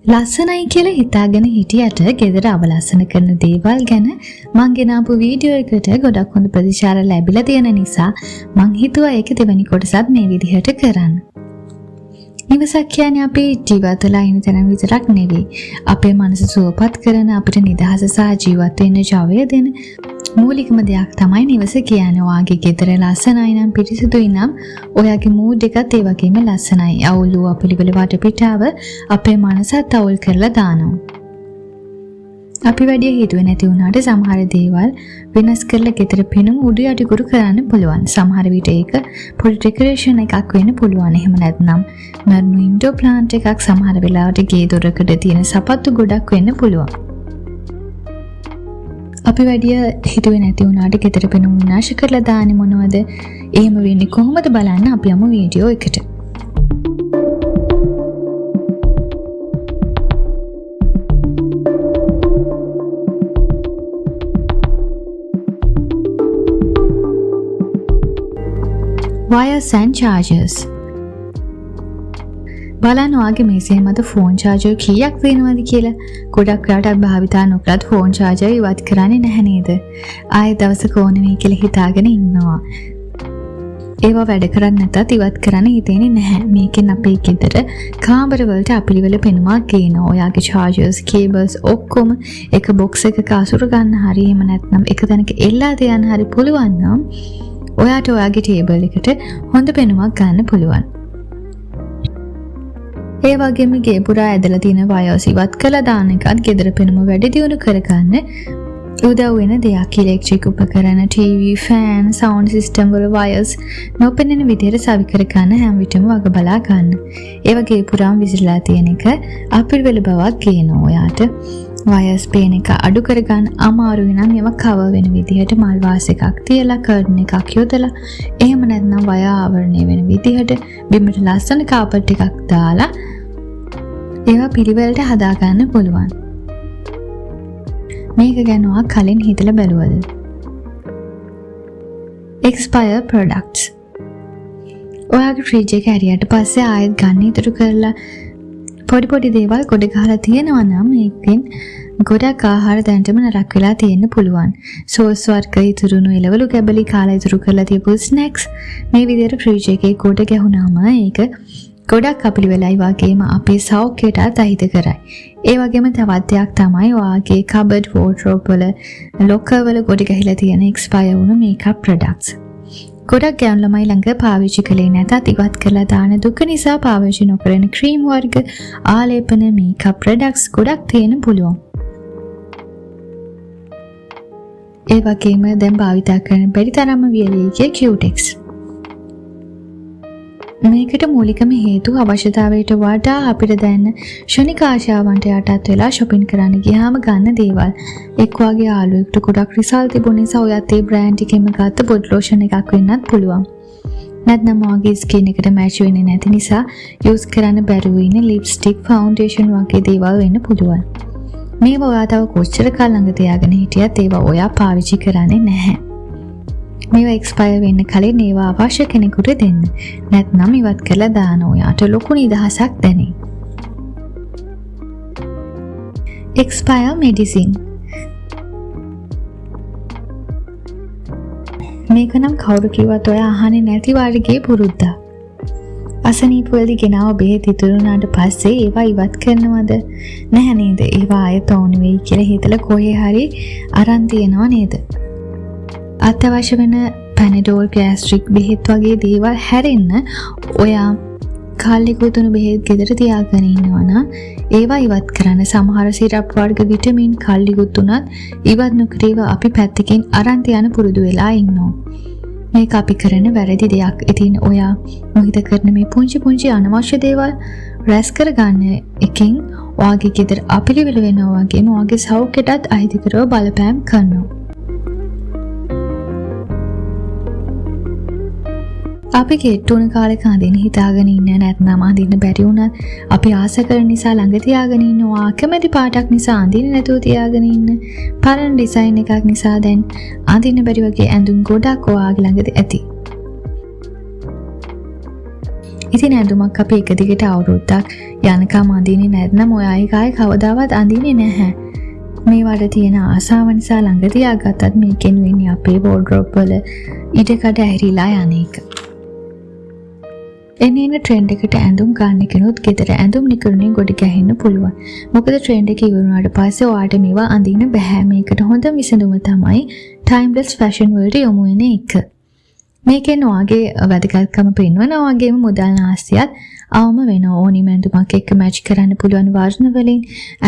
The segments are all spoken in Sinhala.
ලස්සනයි කියලා හිතාගෙන හිටියට ගෙදර අවලස්සන කරන දේවල් ගැන මං ගෙනාපු වීඩියෝ එකට ගොඩක් හොඳ ප්‍රතිචාර ලැබිලා තියෙන නිසා මං හිතුවා ඒක දෙවෙනි කොටසත් මේ විදිහට කරන්න. නිවසක් කියන්නේ අපි ජීවත් වෙලා ඉන්න තැන විතරක් නෙවෙයි. අපේ මනස සුවපත් කරන, අපිට නිදහස සහ ජීවත් වෙන්න ජවය දෙන මූලිකම දෙයක් තමයි නිවස කියන්නේ. ඔයාගේ ගෙදර ලස්සනයි නම්, පිරිසිදුයි නම් ඔයාගේ මූඩ් එකත් ඒ වගේම ලස්සනයි. අවුල් අපිලිවල වටපිටාව අපේ මනසත් අවුල් කරලා දානවා. අපි වැඩි හිතුවේ නැති වුණාට සමහර දේවල් වෙනස් කරලා ගෙදර පෙනුම උඩු යටිකුරු කරන්න පුළුවන්. සමහර විට ඒක පොඩි ඩෙකරේෂන් එකක් වෙන්න පුළුවන්. එහෙම නැත්නම් මර්නු ඉන්ඩෝ ප්ලාන්ට් එකක්, සමහර වෙලාවට ගේ දොරකඩ තියෙන සපත්තු ගොඩක් වෙන්න පුළුවන්. අපි වැඩි හිතුවේ නැති වුණාට ගෙදර පෙනුම විනාශ කරලා දාන්නේ මොනවද? එහෙම වෙන්නේ කොහොමද බලන්න අපි යමු වීඩියෝ එකට. Wires and chargers. බලන්න ඔයාගේ මේසය මත ෆෝන් චාර්ජර් කීයක් තියෙනවද කියලා. ගොඩක් රටක් භාවිතා නොකරත් ෆෝන් චාර්ජර් ඉවත් කරන්නේ නැහැ නේද? ආයෙ දවසක ඕන වෙයි කියලා හිතාගෙන ඉන්නවා. ඒවා වැඩ කරන්නේ නැතත් ඉවත් කරන්න හිතෙන්නේ නැහැ. මේකෙන් අපේ ගෙදර කාමර වලට අපිලිවල පෙනුමක් ගේනවා. ඔයාගේ chargers, cables ඔක්කොම එක box එකක අසුර ගන්න හරි, එහෙම නැත්නම් එක තැනක එල්ලා තියන්න හරි පුළුවන් නම් ඔයාට ඔයාගේ ටේබල් එකට හොඳ පෙනුමක් ගන්න පුළුවන්. ඒ වගේම ගේ පුරා ඇදලා තියෙන වයර්ස් ඉවත් කළා දාන එකත් ගෙදර පෙනුම වැඩි දියුණු කරගන්න උදව් වෙන දෙයක්. ඉලෙක්ට්‍රික් උපකරණ, ටීවී, ෆෑන්, සවුන්ඩ් සිස්ටම් වල වයර්ස් නොපෙනෙන විදිහට සවි කර ගන්න හැම විටම වග බලා ගන්න. ඒ වගේ පුරාම විසිරලා තියෙන එක අපිරිවෙල බවක් ගේනවා ඔයාට. වයර්ස් පේන එක අඩු කරගන්න අමාරුයි නම් ඒවා කවර් වෙන විදිහට මල් වාස් එකක් තියලා, කර්ටන් එකක් යොදලා, එහෙම නැත්නම් වයර් ආවරණය වෙන විදිහට බිමට ලස්සන කාපට් එකක් දාලා ඒවා පිළිවෙලට හදා ගන්න පුළුවන්. මේක ගැන ඔයා කලින් හිතලා බැලුවද? expire products. ඔයාගේ ෆ්‍රිජ් එක ඇරියට පස්සේ ආයෙත් ගන්න ඉතුරු කරලා පොඩි දේවල් ගොඩ ගහලා තියෙනවා නම් මේකෙන් ගොඩක් ආහාර දැනටම නරක වෙලා තියෙන්න පුළුවන්. සෝස් වර්ග ඉතුරුණු එළවලු කැබලි කාලා ඉතුරු කරලා තියපු ස්නැක්ස් මේ විදිහට ෆ්‍රිජ් එකේ ගොඩ ගැහුණාම ඒක ගොඩක් අපිලි වෙලයි වගේම අපේ සෞඛ්‍යයටත් අහිත කරයි. ඒ වගේම තවත් දෙයක් තමයි ඔයාගේ කබඩ්, වෝඩ්‍රෝබ් වල, ලොකර් වල ගොඩ ගහලා තියෙන එක්ස්පයර් වුණු මේකප් ප්‍රොඩක්ට්ස්. ගොඩක් ගෑනු ළමයි ළඟ පාවිච්චි කළේ නැතත් ඉවත් කරලා දාන දුක නිසා පාවිච්චි නොකරන ක්‍රීම් වර්ග, ආලේපන, මේකප් ප්‍රොඩක්ට්ස් ගොඩක් තියෙන පුළුවන්. ඒ වගේම දැන් භාවිතා කරන බැරි තරම්ම වියලී කියුටෙක්ස්. මේකට මූලිකම හේතුව අවශ්‍යතාවයට වඩා අපිට දැන් ක්ෂණික ආශාවන්ට යටත් වෙලා shopping කරන්න ගියාම ගන්න දේවල්. එක්කවාගේ යාළුවෙකුට ගොඩක් රිසල් තිබුණ නිසා ඔයත් ඒ බ්‍රෑන්ඩ් එකෙම ගත්ත බොඩි ලෝෂන් එකක් වෙන්නත් පුළුවන්. නැත්නම් ඔයාගේ ස්කින් එකට මැච් වෙන්නේ නැති නිසා යූස් කරන්න බැරුව ඉන්න ලිප්ස්ටික්, ෆවුන්ඩේෂන් වගේ දේවල් වෙන්න පුළුවන්. මේවා ඔයා තව කොච්චර කාල ළඟ තියාගෙන හිටියත් ඒවා ඔයා පාවිච්චි කරන්නේ නැහැ. මේවා එක්ස්පයර් වෙන්න කලින් ඒවා අවශ්‍ය කෙනෙකුට දෙන්න. නැත්නම් ඉවත් කරලා දාන ඔයාට ලොකු නිදහසක් දැනේ. expire medicine. මේක නම් කවුරු කිව්වත් ඔයා අහන්නේ නැති වාර්ගයේ පුරුද්දක්. අසනීප වලදී ගෙනාව බෙහෙත් ඉතුරුනාට පස්සේ ඒවා ඉවත් කරනවද? නැහැ නේද? ඒවා ආයෙත් ඕන වෙයි කියලා හිතලා කොහේ හරි අරන් තියනවා නේද? අත්‍යවශ්‍ය වෙන පැනඩෝල්, ගෑස්ට්‍රික් බෙහෙත් වගේ දේවල් හැරෙන්න ඔයා කාලෙකුත් උණු බෙහෙත් ගෙදර තියාගෙන ඉන්නවා නම් ඒවා ඉවත් කරන්න. සමහර සිරප් වර්ග, විටමින් කල්ලිකුත් උනත් ඉවත් නොකරීව අපි පැත්තකින් අරන් තියන පුරුදු වෙලා ඉන්නවා. මේක අපි කරන වැරදි දෙයක්. ඉතින් ඔයා මොහිත කරන මේ පුංචි අනවශ්‍ය දේවල් රැස් කරගන්න එකෙන් ඔයාගේ ගෙදර අපිලිවෙල වෙනවා වගේම ඔයාගේ සෞඛ්‍යයටත් අහිතකරව බලපෑම් කරනවා. අපි කෙට්ටුන කාලෙක අඳින්න හිතාගෙන ඉන්නේ නැත්නම් අඳින්න බැරි වුණත් අපි ආස කරන නිසා ළඟ තියාගෙන ඉන්නවා. කැමැති පාටක් නිසා අඳින්න නැතුව තියාගෙන ඉන්න. පරණ ඩිසයින් එකක් නිසා දැන් අඳින්න බැරි වගේ ඇඳුම් ගොඩක් ඔයාගේ ළඟද ඇති. ඉතින් ඇඳුමක් අපි එක දිගට අවුරුද්දක් යනකම් අඳින්නේ නැත්නම් ඔය අය කායි කවදාවත් අඳින්නේ නැහැ. මේවට තියෙන ආසාව නිසා ළඟ තියාගත්තත් මේකෙන් වෙන්නේ අපේ වෝඩ්‍රොප් වල ඉඩකඩ ඇහිරිලා යන එක. එනේන ට්‍රෙන්ඩ් එකට ඇඳුම් ගන්න කෙනුත් ගෙදර ඇඳුම් නිකරුණේ ගොඩ ගැහෙන්න පුළුවන්. මොකද ට්‍රෙන්ඩ් එක ඉවරුනාට පස්සේ ඔයාලට මේවා අඳින්න බෑ. මේකට හොඳ විසඳුම තමයි ටයිම්ලෙස් ෆැෂන් වලට යොමු වෙන එක. මේකෙන් ඔයාගේ වැදගත්කම පෙන්වනවා වගේම මුදල් නාස්තියත් අවම වෙන ඕනිම ඇඳුමක් එක්ක මැච් කරන්න පුළුවන් වර්ණ වලින්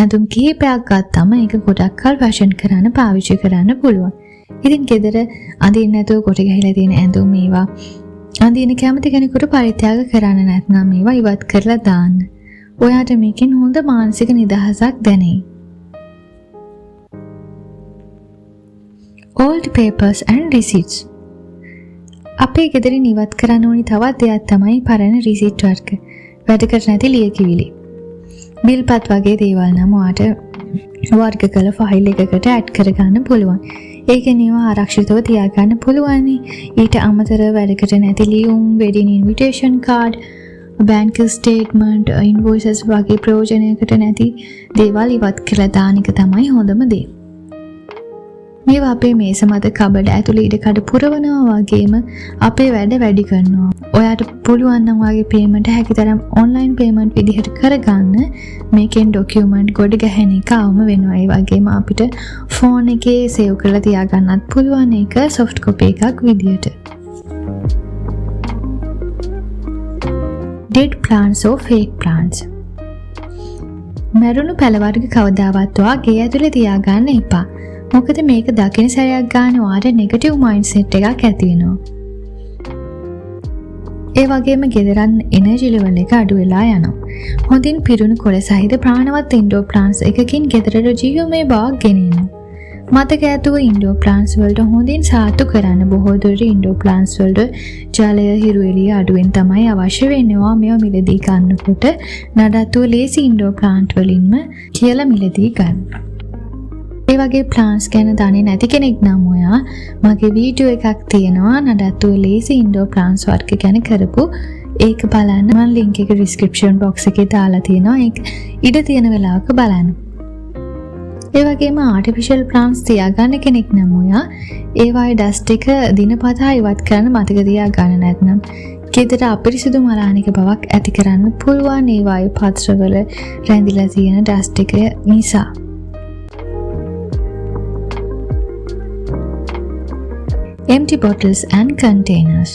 ඇඳුම් කිහිපයක් ගත්තම ඒක ගොඩක් කල් ෆැෂන් කරන්න පාවිච්චි කරන්න පුළුවන්. ඉතින් ගෙදර අඳින්න නැතුව කොට ගහලා තියෙන ඇඳුම් මේවා අඳින්න කැමති කෙනෙකුට පරිත්‍යාග කරන්න නැත්නම් මේවා ඉවත් කරලා දාන්න. ඔයාට මේකෙන් හොඳ මානසික නිදහසක් දැනෙයි. Old papers and receipts. අපේ ගෙදරින් ඉවත් කරන්න ඕනි තවත් දෙයක් තමයි පරණ රිසිට් වර්ග. වැඩකට නැති ලියකියවිලි. බිල්පත් වගේ දේවල් නම් ඔයාට වර්ග කළ ෆයිල් එකකට ඇඩ් කරගන්න පුළුවන්. ඒකෙන් ඒවා ආරක්ෂිතව තියාගන්න පුළුවන්. ඊට අමතරව වැඩකට නැති ලියුම්, wedding invitation card, bank statement, invoices වගේ ප්‍රයෝජනයකට නැති දේවල් ඉවත් කරලා දාන එක තමයි හොඳම දේ. මේවා අපේ මේස මත කබඩ ඇතුළේ ඉඩකඩ පුරවනවා වගේම අපේ වැඩ වැඩි කරනවා. ඔයාට පුළුවන් නම් ඔයාගේ පේමන්ට් හැකිතරම් ඔන්ලයින් පේමන්ට් විදිහට කරගන්න. මේකෙන් ඩොකියුමන්ට් ගොඩ ගැහෙන එක අවම වෙනවා. ඒ වගේම අපිට ෆෝන් එකේ සේව් කරලා තියාගන්නත් පුළුවන් ඒක සොෆ්ට් කොපි එකක් විදිහට. Dead plants or fake plants. මරුණු පැල වර්ග කවදාවත් ඔයා ගේ ඇතුලේ තියාගන්න එපා. මොකද මේක දකින සැරයක් ගන්න ඔයාට නෙගටිව් මයින්ඩ්සෙට් එකක් ඇති වෙනවා. ඒ වගේම ගෙදරන් එනර්ජි ලෙවල් එක අඩු වෙලා යනවා. හොඳින් පිරුණු කොළ සහිත ප්‍රාණවත් ඉන්ඩෝර් ප්ලාන්ට්ස් එකකින් ගෙදරට ජීවමය බවක් ගෙනෙනවා. මතක ඇතුව ඉන්ඩෝර් ප්ලාන්ට්ස් වලට හොඳින් සාතු කරන්න. බොහෝ දුරට ඉන්ඩෝර් ප්ලාන්ට්ස් වලට ජලය හිරු එළිය අඩුවෙන් තමයි අවශ්‍ය වෙන්නේ. මේවා මිලදී ගන්නකොට නඩත්තුව ලේසි ඉන්ඩෝර් ප්ලාන්ට් වලින්ම කියලා මිලදී ගන්න. ඒ වගේ ප්ලාන්ට්ස් ගැන දන්නේ නැති කෙනෙක් නම් ඔයා මගේ වීඩියෝ එකක් තියෙනවා නඩත්තුව ලේසි ඉන්ඩෝර් ප්ලාන්ට්ස් වර්ග ගැන කරපු. ඒක බලන්න මම ලින්ක් එක ඩිස්ක්‍රිප්ෂන් බොක්ස් එකේ දාලා තියෙනවා. ඒක ඉඩ තියෙන වෙලාවක බලන්න. ඒ වගේම ආටිෆිෂල් ප්ලාන්ට්ස් තියාගන්න කෙනෙක් නම් ඔයා ඒවායේ ඩස්ට් එක දිනපතා ඉවත් කරන්න මතක තියාගන්න. නැත්නම් ගෙදර අපිරිසිදු මරාණික බවක් ඇති කරන්න පුළුවන්. ඒවායේ පත්‍රවල රැඳිලා තියෙන ඩස්ට් එක නිසා. Empty bottles and containers.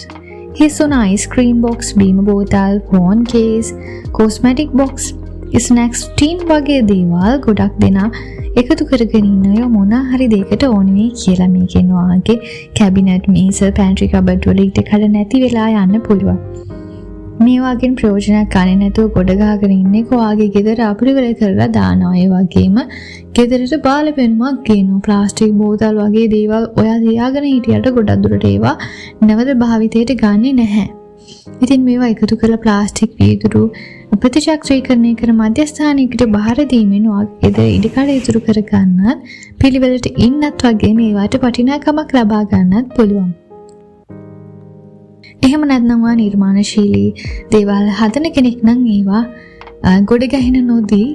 හිසුන ice cream box, බීම බෝතල්, phone case, cosmetic box, snacks tin වගේ දේවල් ගොඩක් දෙනා එකතු කරගෙන ඉන්න අය මොන හරි දෙයකට ඕන වෙයි කියලා මේකෙන් වාගේ කැබිනට් මේස, පැන්ට්‍රි කබඩ් වල ඉඩ කඩ නැති වෙලා යන්න පුළුවන්. මේ වගේ ප්‍රයෝජනයක් ගන්න නැතුව ගොඩ ගහගෙන ඉන්නේ කොහාගේ ගෙදර අපිරිවල කරලා දානවා. ඒ වගේම ගෙදරට බාල පෙනුමක් ගේනවා. ප්ලාස්ටික් බෝතල් වගේ දේවල් ඔයා තියාගෙන හිටියට ගොඩක් දුරට ඒවා නැවත භාවිතයට ගන්නේ නැහැ. ඉතින් මේවා එකතු කරලා ප්ලාස්ටික් වීදුරු ප්‍රතිචක්‍රීකරණය කර මධ්‍යස්ථානයකට බාර දීමෙන් ඔයාගේ ගෙදර ඉඩකඩ ඉතුරු කර ගන්නත් පිළිවෙලට ඉන්නත් වගේ මේවට වටිනාකමක් ලබා ගන්නත් පුළුවන්. එහෙම නැත්නම් ඔයා නිර්මාණශීලී දේවල් හදන කෙනෙක් නම් ඒවා ගොඩ ගැහෙන නොදී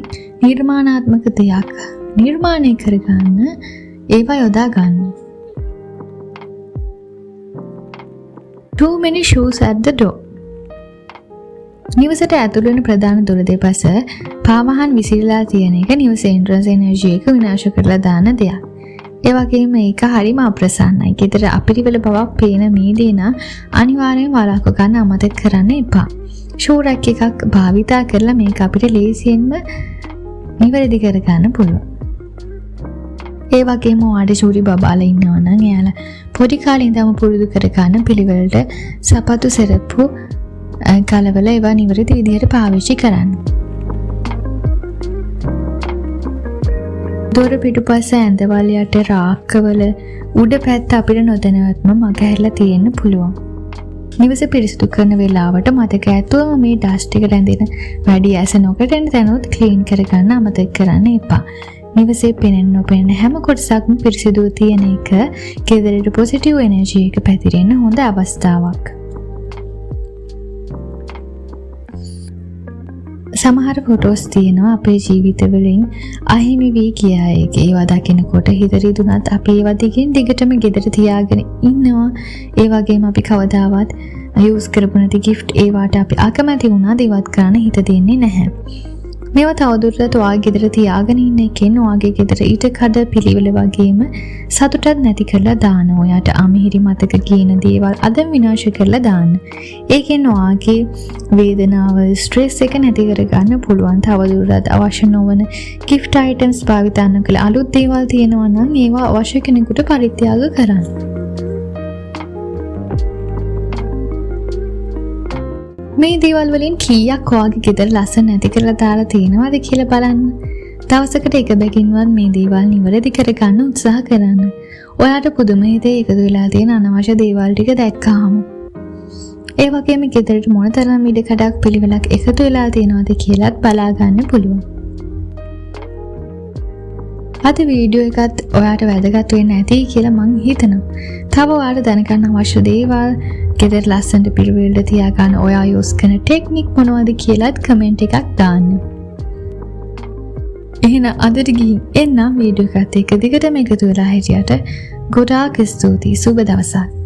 නිර්මාණාත්මක දෙයක් නිර්මාණය කරගන්න ඒවා යොදා ගන්න. Too many shoes at the door. නිවසට ඇතුළු වෙන ප්‍රධාන දොර දෙපස පාවහන් විසිරලා තියෙන එක නිවසේ එන්ට්‍රන්ස් එනර්ජි එක විනාශ කරලා දාන දෙයක්. ඒ වගේම මේක හරිම අප්‍රසන්නයි. ගෙදර අපිරිවල බවක් පේන මේ දේ නම් අනිවාර්යෙන් වළක්ව ගන්න අමතක කරන්න එපා. ෂූ රැක් එකක් භාවිතා කරලා මේක අපිට ලේසියෙන්ම නිවැරදි කරගන්න පුළුවන්. ඒ වගේම ඔයාට චූරි බබාලා ඉන්නවා නම් එයාලා පොඩි කාලේ ඉඳන්ම පුරුදු කරගන්න පිළිවෙලට සපත්තු සෙරප්පු කලවල ඒවා නිවැරදි විදිහට පාවිච්චි කරන්න. දොර පිටුපස ඇඳවල යට රාක්කවල උඩ පැත්ත අපිට නොදැනවත්ම මග හැරලා තියෙන්න පුළුවන්. නිවස පිරිසිදු කරන වෙලාවට මතක ඇතුවම මේ ඩස්ට් එක රැඳෙන වැඩි ඇස නොකඩෙන තැනොත් ක්ලීන් කරගන්න අමතක කරන්න එපා. නිවසේ පෙනෙන නොපෙනෙන හැම කොටසක්ම පිරිසිදුව තියෙන එක ගෙදරට පොසිටිව් එනර්ජි එක පැතිරෙන්න හොඳ අවස්ථාවක්. සමහර ෆොටෝස් තියෙනවා අපේ ජීවිතවලින් අහිමි වී ගියා එක. ඒවා දකිනකොට හිත රිදුනත් අපි ඒවා දිගින් දිගටම ගෙදර තියාගෙන ඉන්නවා. ඒ වගේම අපි කවදාවත් යූස් කරපු නැති gift ඒවාට අපි අකමැති වුණාද ඒවත් කරන්න හිත දෙන්නේ නැහැ. මේවා තවදුරටත් ඔයාගේ ගෙදර තියාගෙන ඉන්න එකෙන් ඔයාගේ ගෙදර ඊට කඩ පිළිවෙල වගේම සතුටක් නැති කරලා දාන. ඔයාට අමිහිරි මතක කියන දේවල් අද විනාශ කරලා දාන්න. ඒකෙන් ඔයාගේ වේදනාව ස්ට්‍රෙස් එක නැති කරගන්න පුළුවන්. තවදුරටත් අවශ්‍ය නොවන gift items භාවිත කළ අලුත් දේවල් තියෙනවා නම් ඒවා අවශ්‍ය කෙනෙකුට පරිත්‍යාග කරන්න. මේ දේවල් වලින් කීයක් ඔයාගේ ගෙදර ලස්සන නැති කරලා දාලා තියෙනවද කියලා බලන්න. දවසකට එක බැගින්වත් මේ දේවල් නිවැරදි කරගන්න උත්සාහ කරන්න. ඔයාට පුදුම හිතේ එකතු වෙලා තියෙන අනවශ්‍ය දේවල් ටික දැක්කහම ඒ වගේම ගෙදරට මොනතරම් ඉඩකඩක් පිළිවෙලක් එකතු වෙලා තියෙනවද කියලාත් බලා ගන්න පුළුවන්. අද වීඩියෝ එකත් ඔයාට වැදගත් වෙන්න ඇති කියලා මං හිතනවා. තව ඔයාට දැනගන්න අවශ්‍ය දේවල් ගෙදර ලස්සනට පිළිවෙලට තියාගන්න ඔයා යූස් කරන ටෙක්නික් මොනවද කියලාත් කමෙන්ට් එකක් දාන්න. එහෙනම් අදට ගිහින් එන්න වීඩියෝ එකත් එක්ක දිගටම එකතු වෙලා හිටියට ගොඩාක් ස්තුතියි. සුබ දවසක්.